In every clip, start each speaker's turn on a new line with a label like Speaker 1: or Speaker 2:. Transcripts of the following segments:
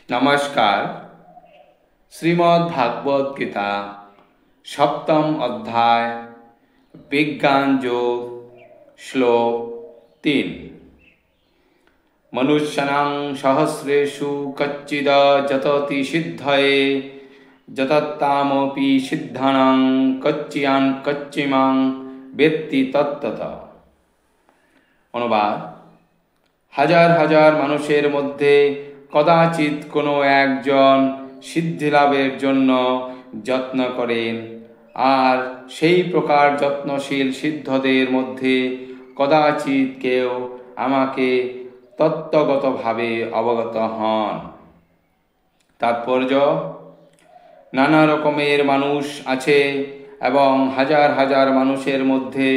Speaker 1: নমস্কার। শ্রীমদ্ ভাগবত গীতা সপ্তম অধ্যায় বিজ্ঞান যোগ শ্লোক ৩। মনুষ্যানাং সহস্রেষু কচ্চিদ যততি সিদ্ধয়ে যতত্তামপি সিদ্ধানাং কচ্চিমাং বেত্তি তত্ত্বত। অনুবাদ: হাজার হাজার মানুষের মধ্যে কদাচিৎ কোনো একজন সিদ্ধিলাভের জন্য যত্ন করেন, আর সেই প্রকার যত্নশীল সিদ্ধদের মধ্যে কদাচিৎ কেউ আমাকে তত্ত্বগতভাবে অবগত হন। তাৎপর্য: নানা রকমের মানুষ আছে এবং হাজার হাজার মানুষের মধ্যে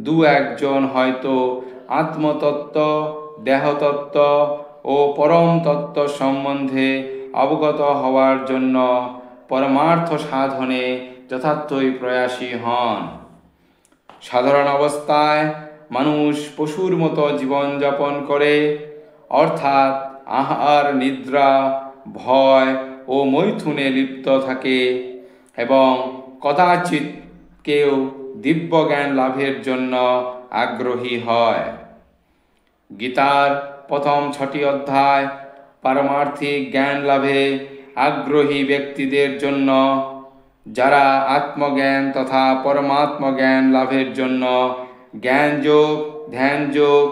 Speaker 1: দু একজন হয়তো আত্মতত্ত্ব, দেহতত্ত্ব ও পরম তত্ত্ব সম্বন্ধে অবগত হওয়ার জন্য পরমার্থ সাধনে যথার্থই প্রয়াসী হন। সাধারণ অবস্থায় মানুষ পশুর মতো জীবনযাপন করে, অর্থাৎ আহার, নিদ্রা, ভয় ও মৈথুনে লিপ্ত থাকে এবং কদাচিৎ কেউ দিব্য জ্ঞান লাভের জন্য আগ্রহী হয়। গীতার প্রথম 6টি অধ্যায় পারমার্থিক জ্ঞান লাভে আগ্রহী ব্যক্তিদের জন্য, যারা আত্মজ্ঞান তথা পরমাত্ম জ্ঞান লাভের জন্য জ্ঞানযোগ, ধ্যানযোগ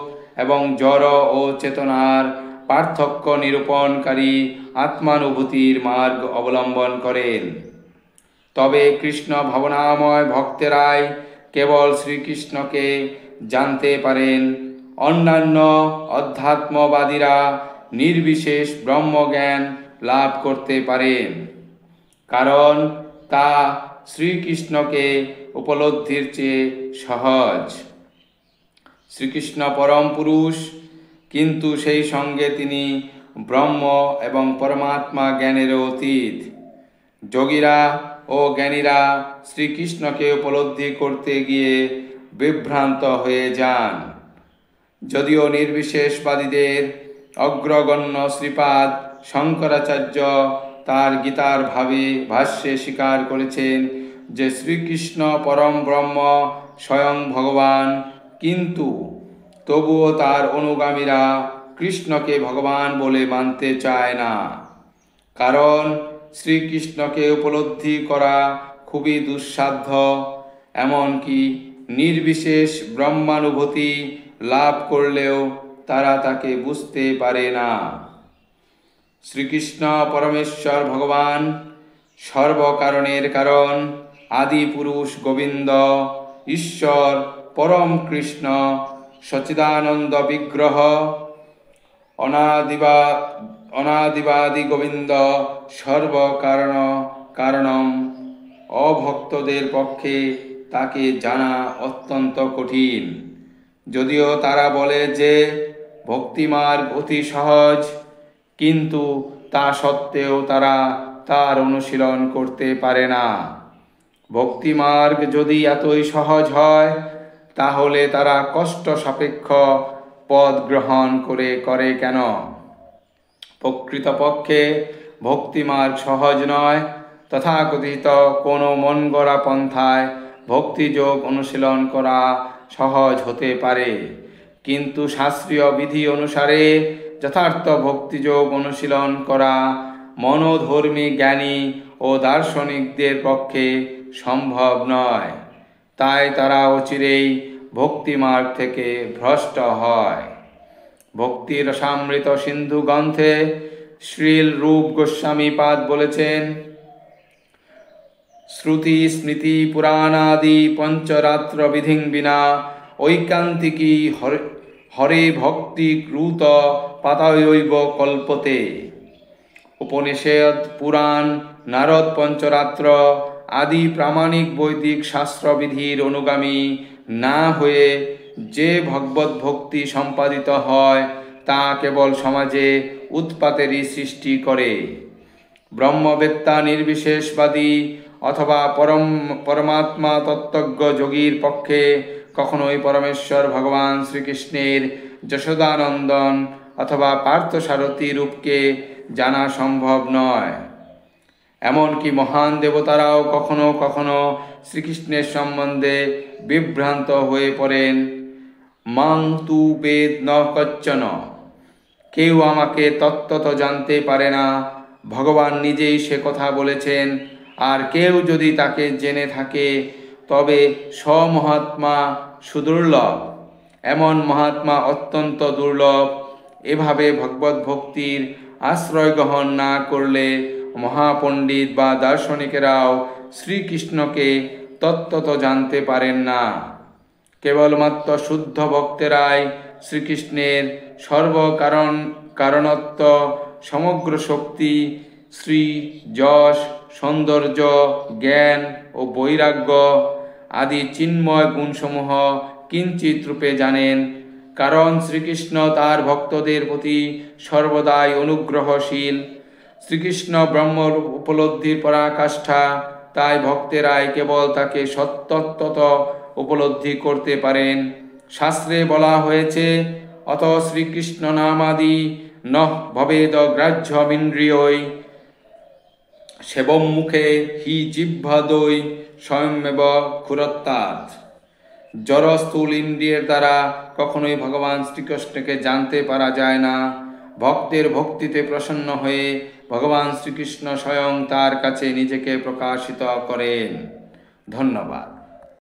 Speaker 1: এবং জড় ও চেতনার পার্থক্য নিরূপণকারী আত্মানুভূতির মার্গ অবলম্বন করেন। তবে কৃষ্ণ ভাবনাময় ভক্তেরাই কেবল শ্রীকৃষ্ণকে জানতে পারেন। অন্যান্য অধ্যাত্মবাদীরা নির্বিশেষ ব্রহ্মজ্ঞান লাভ করতে পারেন, কারণ তা শ্রীকৃষ্ণকে উপলব্ধির চেয়ে সহজ। শ্রীকৃষ্ণ পরম পুরুষ, কিন্তু সেই সঙ্গে তিনি ব্রহ্ম এবং পরমাত্মা জ্ঞানেরও অতীত। যোগীরা ও জ্ঞানীরা শ্রীকৃষ্ণকে উপলব্ধি করতে গিয়ে বিভ্রান্ত হয়ে যান। যদিও নির্বিশেষবাদীদের অগ্রগণ্য শ্রীপাদ শঙ্করাচার্য তার গীতার ভাষ্যে স্বীকার করেছেন যে শ্রীকৃষ্ণ পরম ব্রহ্ম, স্বয়ং ভগবান, কিন্তু তবুও তার অনুগামীরা কৃষ্ণকে ভগবান বলে মানতে চায় না, কারণ শ্রীকৃষ্ণকে উপলব্ধি করা খুবই দুঃসাধ্য। এমনকি নির্বিশেষ ব্রহ্মানুভূতি লাভ করলেও তারা তাকে বুঝতে পারে না। শ্রীকৃষ্ণ পরমেশ্বর ভগবান, সর্বকারণের কারণ, আদি পুরুষ গোবিন্দ, ঈশ্বর পরম কৃষ্ণ, সচ্চিদানন্দ বিগ্রহ, অনাদিবাদি গোবিন্দ, সর্বকারণম। অভক্তদের পক্ষে তাকে জানা অত্যন্ত কঠিন। যদিও তারা বলে যে ভক্তিমার্গ অতি সহজ, কিন্তু তা সত্ত্বেও তারা তার অনুশীলন করতে পারে না। ভক্তিমার্গ যদি এতই সহজ হয়, তাহলে তারা কষ্ট সাপেক্ষ পদ গ্রহণ করে কেন? প্রকৃতপক্ষে ভক্তিমার্গ সহজ নয়। তথাকথিত কোনো মন গড়া পন্থায় ভক্তিযোগ অনুশীলন করা সহজ হতে পারে, কিন্তু শাস্ত্রীয় বিধি অনুসারে যথার্থ ভক্তিযোগ অনুশীলন করা মনোধর্মী জ্ঞানী ও দার্শনিকদের পক্ষে সম্ভব নয়। তাই তারা অচিরেই ভক্তিমার্গ থেকে ভ্রষ্ট হয়। ভক্তি রসামৃত সিন্ধু গ্রন্থে শ্রীল রূপ গোস্বামী পাদ বলেছেন, শ্রুতি স্মৃতি পুরাণাদি পঞ্চরাত্র বিধিং বিনা ঐকান্তিকী হরে ভক্তি কৃত পাতায়ৈব কল্পতে। উপনিষদ, পুরাণ, নারদ পঞ্চরাত্র আদি প্রামাণিক বৈদিক শাস্ত্রবিধির অনুগামী না হয়ে যে ভগবত ভক্তি সম্পাদিত হয়, তা কেবল সমাজে উৎপাতেরই সৃষ্টি করে। ব্রহ্মবেত্তা নির্বিশেষবাদী অথবা পরমাত্মা তত্ত্বজ্ঞ যোগীর পক্ষে কখনোই পরমেশ্বর ভগবান শ্রীকৃষ্ণের যশোদানন্দন অথবা পার্থসারথী রূপকে জানা সম্ভব নয়। এমনকি মহান দেবতারাও কখনো কখনো শ্রীকৃষ্ণের সম্বন্ধে বিভ্রান্ত হয়ে পড়েন। মাং তু বেদ ন কচ্চন, কেউ আমাকে তত্ত্বত জানতে পারে না, ভগবান নিজেই সে কথা বলেছেন। আর কেউ যদি তাকে জেনে থাকে তবে স্বমহাত্মা সুদুর্লভ, এমন মহাত্মা অত্যন্ত দুর্লভ। এভাবে ভগবত ভক্তির আশ্রয় গ্রহণ না করলে মহাপণ্ডিত বা দার্শনিকেরাও শ্রীকৃষ্ণকে তত্ত্বত জানতে পারেন না। কেবলমাত্র শুদ্ধ ভক্তেরাই শ্রীকৃষ্ণের কারণত্ব, সমগ্র শক্তি, শ্রী যশ, সৌন্দর্য, জ্ঞান ও বৈরাগ্য আদি চিন্ময় গুণসমূহ কিঞ্চিত রূপে জানেন। কারণ শ্রীকৃষ্ণ তার ভক্তদের প্রতি সর্বদাই অনুগ্রহশীল। শ্রীকৃষ্ণ ব্রহ্ম উপলব্ধির পরাকাষ্ঠা, তাই ভক্তেরাই কেবল তাকে সত্যত্বত উপলব্ধি করতে পারেন। শাস্ত্রে বলা হয়েছে, অত শ্রীকৃষ্ণ নামাদি নঃ ভবেদ গ্রাহ্যমিন্দ্রিয়ৈ সেবম মুখে হি জিহ্বাদৈ স্বয়মেব ক্ষুরত্বাৎ। জড় স্থূল ইন্দ্রিয়ের দ্বারা কখনোই ভগবান শ্রীকৃষ্ণকে জানতে পারা যায় না। ভক্তের ভক্তিতে প্রসন্ন হয়ে ভগবান শ্রীকৃষ্ণ স্বয়ং তার কাছে নিজেকে প্রকাশিত করেন। ধন্যবাদ।